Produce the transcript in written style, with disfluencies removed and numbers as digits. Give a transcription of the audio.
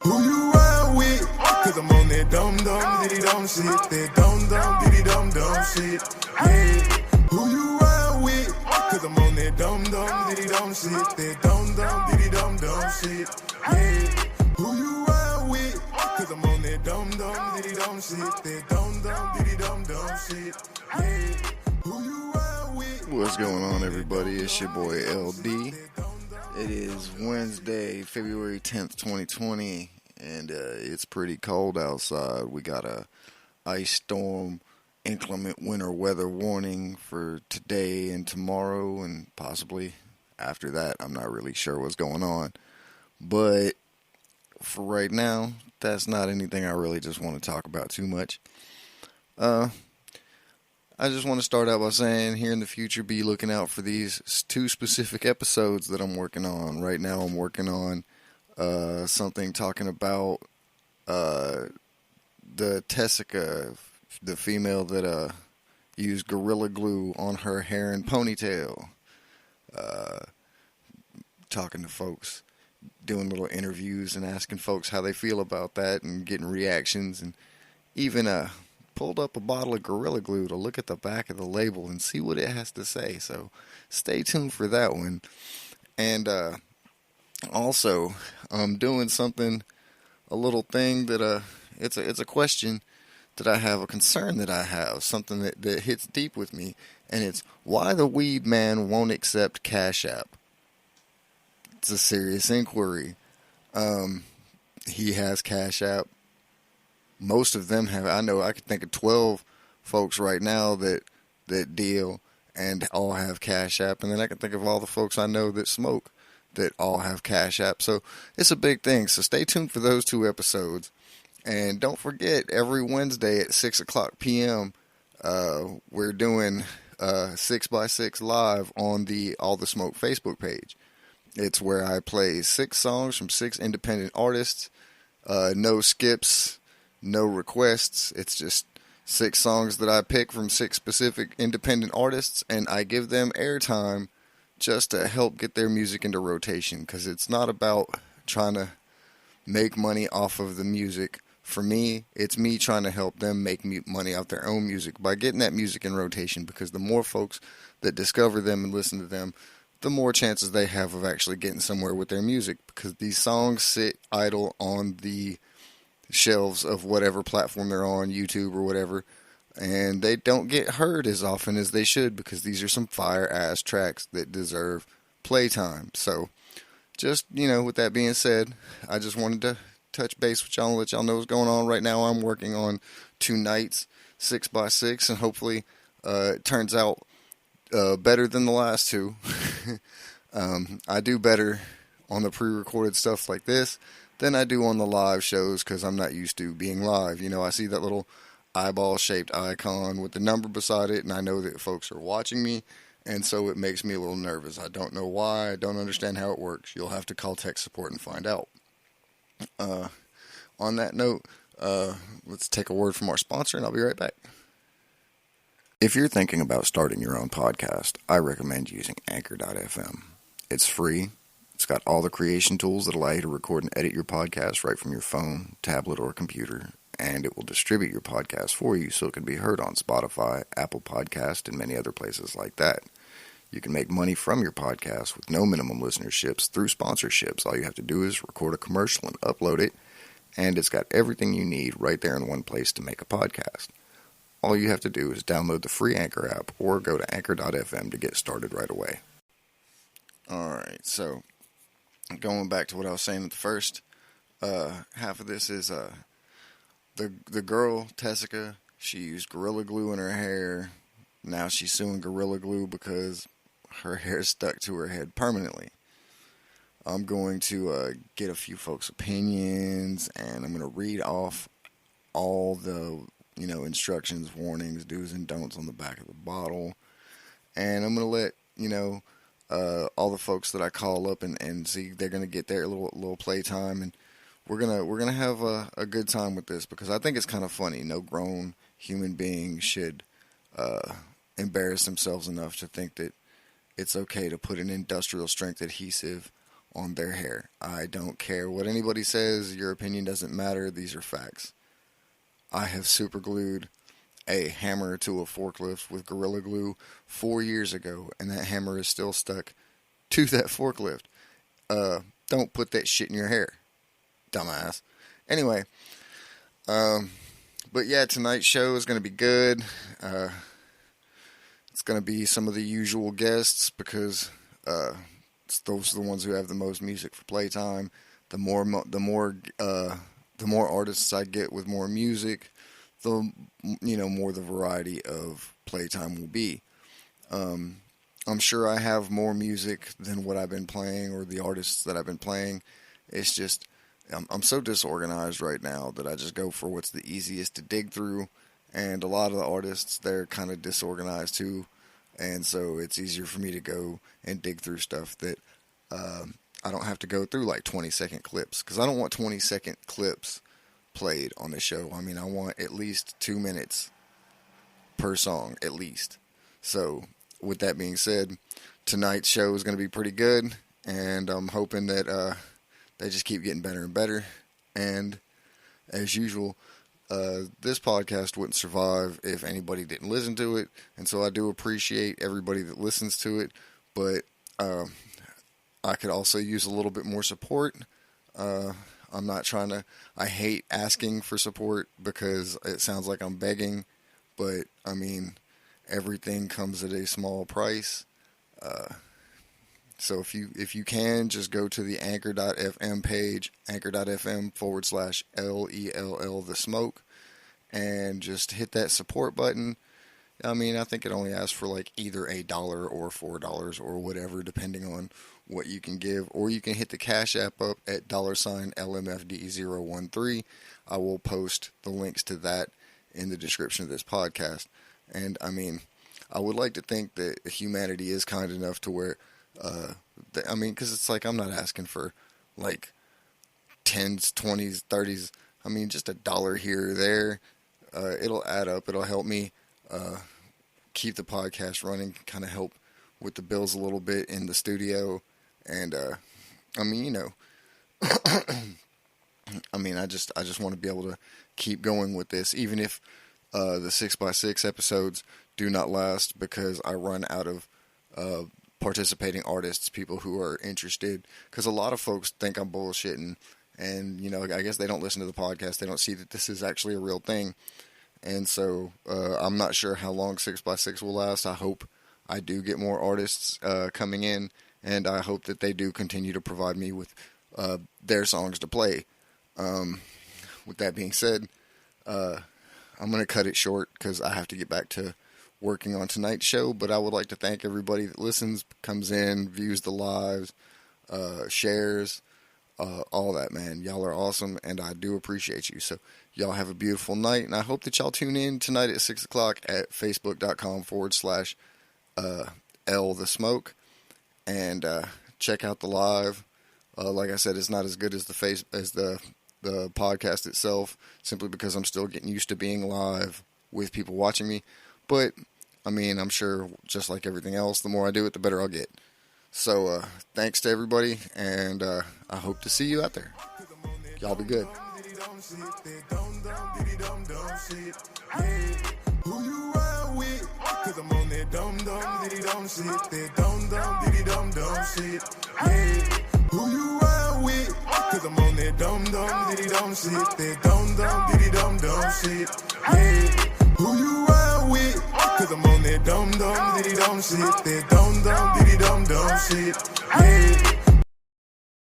Who you ride with? Cause I'm on that dum-dum, diddy-dum shit. That dum-dum, diddy-dum-dum shit. Yeah. Who you ride with? Cause I'm on that dum-dum, diddy-dum shit. That dum-dum, diddy-dum-dum shit. Yeah. Who you ride with? Cause I'm on that dum-dum, diddy-dum shit. That dum-dum, diddy-dum-dum shit. Yeah. Who you ride with? What's going on, everybody? It's your boy LD. It is Wednesday, February 10th, 2020, and it's pretty cold outside. We got a ice storm, inclement winter weather warning for today and tomorrow, and possibly after that. I'm not really sure what's going on. But for right now, that's not anything I really just want to talk about too much. I just want to start out by saying here in the future, be looking out for these two specific episodes that I'm working on. Right now I'm working on something talking about the Tessica, the female that used Gorilla Glue on her hair and ponytail. Talking to folks, doing little interviews and asking folks how they feel about that and getting reactions, and even pulled up a bottle of Gorilla Glue to look at the back of the label and see what it has to say. So stay tuned for that one. And also, I'm doing something, a little thing that it's a question that I have, a concern that I have, something that hits deep with me, and it's why the weed man won't accept Cashapp. It's a serious inquiry. He has Cashapp. Most of them have. I know I could think of 12 folks right now that deal and all have Cashapp, and then I can think of all the folks I know that smoke that all have Cashapp. So it's a big thing. So stay tuned for those two episodes, and don't forget every Wednesday at 6:00 p.m. We're doing 6x6 live on the All the Smoke Facebook page. It's where I play 6 songs from 6 independent artists, no skips. No requests. It's just 6 songs that I pick from 6 specific independent artists, and I give them airtime just to help get their music into rotation, because it's not about trying to make money off of the music. For me, it's me trying to help them make money off their own music by getting that music in rotation, because the more folks that discover them and listen to them, the more chances they have of actually getting somewhere with their music, because these songs sit idle on the shelves of whatever platform they're on, YouTube or whatever, and they don't get heard as often as they should, because these are some fire ass tracks that deserve playtime. So just, with that being said, I just wanted to touch base with y'all and let y'all know what's going on. Right now I'm working on 2 nights, 6x6, and hopefully it turns out better than the last 2. I do better on the pre-recorded stuff like this than I do on the live shows, because I'm not used to being live. I see that little eyeball-shaped icon with the number beside it, and I know that folks are watching me, and so it makes me a little nervous. I don't know why. I don't understand how it works. You'll have to call tech support and find out. On that note, let's take a word from our sponsor, and I'll be right back. If you're thinking about starting your own podcast, I recommend using Anchor.fm. It's free. It's got all the creation tools that allow you to record and edit your podcast right from your phone, tablet, or computer, and it will distribute your podcast for you so it can be heard on Spotify, Apple Podcast, and many other places like that. You can make money from your podcast with no minimum listenerships through sponsorships. All you have to do is record a commercial and upload it, and it's got everything you need right there in one place to make a podcast. All you have to do is download the free Anchor app or go to Anchor.fm to get started right away. Alright, so going back to what I was saying at the first half of this is the girl, Tessica, she used Gorilla Glue in her hair. Now she's suing Gorilla Glue because her hair is stuck to her head permanently. I'm going to get a few folks' opinions, and I'm going to read off all the instructions, warnings, do's and don'ts on the back of the bottle. And I'm going to let, all the folks that I call up and see, they're going to get their little playtime, and we're gonna have a good time with this, because I think it's kind of funny. No grown human being should embarrass themselves enough to think that it's okay to put an industrial strength adhesive on their hair. I don't care what anybody says. Your opinion doesn't matter. These are facts. I have super glued a hammer to a forklift with Gorilla Glue 4 years ago, and that hammer is still stuck to that forklift. Don't put that shit in your hair, dumbass. Anyway, but yeah, tonight's show is going to be good. It's going to be some of the usual guests because those are the ones who have the most music for playtime. The more artists I get with more music, the more the variety of playtime will be. I'm sure I have more music than what I've been playing or the artists that I've been playing. It's just I'm so disorganized right now that I just go for what's the easiest to dig through. And a lot of the artists, they're kind of disorganized too. And so it's easier for me to go and dig through stuff that I don't have to go through like 20-second clips. Because I don't want 20-second clips played on the show. I mean, I want at least 2 minutes per song, at least. So, with that being said, tonight's show is going to be pretty good. And I'm hoping that they just keep getting better and better. And, as usual, this podcast wouldn't survive if anybody didn't listen to it, and so I do appreciate everybody that listens to it, but I could also use a little bit more support. I'm not trying to, I hate asking for support because it sounds like I'm begging, but I mean, everything comes at a small price. So if you can, just go to the anchor.fm page, anchor.fm/LELL-THESMOKE, and just hit that support button. I mean, I think it only asks for like either $1 or $4 or whatever, depending on what you can give. Or you can hit the Cashapp up at $LMFD013. I will post the links to that in the description of this podcast. And I mean, I would like to think that humanity is kind enough to where because it's like I'm not asking for like 10s, 20s, 30s. I mean, just $1 here or there. It'll add up. It'll help me keep the podcast running, kind of help with the bills a little bit in the studio. And I mean, I just want to be able to keep going with this, even if the 6x6 episodes do not last because I run out of participating artists, people who are interested, because a lot of folks think I'm bullshitting, and I guess they don't listen to the podcast. They don't see that this is actually a real thing, and so I'm not sure how long 6x6 will last. I hope I do get more artists coming in, and I hope that they do continue to provide me with their songs to play. With that being said, I'm going to cut it short because I have to get back to working on tonight's show, but I would like to thank everybody that listens, comes in, views the lives, shares, all that, man. Y'all are awesome, and I do appreciate you. So y'all have a beautiful night, and I hope that y'all tune in tonight at 6 o'clock at facebook.com/ellthesmoke, and check out the live. Like I said, it's not as good as the podcast itself, simply because I'm still getting used to being live with people watching me. But I mean, I'm sure, just like everything else, the more I do it, the better I'll get. So, thanks to everybody, and I hope to see you out there. Y'all be good. Who you ride with? Cause I'm on that dum-dum, diddy-dum shit. That dum-dum, diddy-dum-dum shit. Yeah. Who you ride with? Cause I'm on that dum-dum, diddy-dum shit. That dum-dum, diddy-dum-dum shit. Yeah. Who you ride with? Cause I'm on that dum-dum, diddy-dum shit. That dum-dum, diddy-dum-dum shit.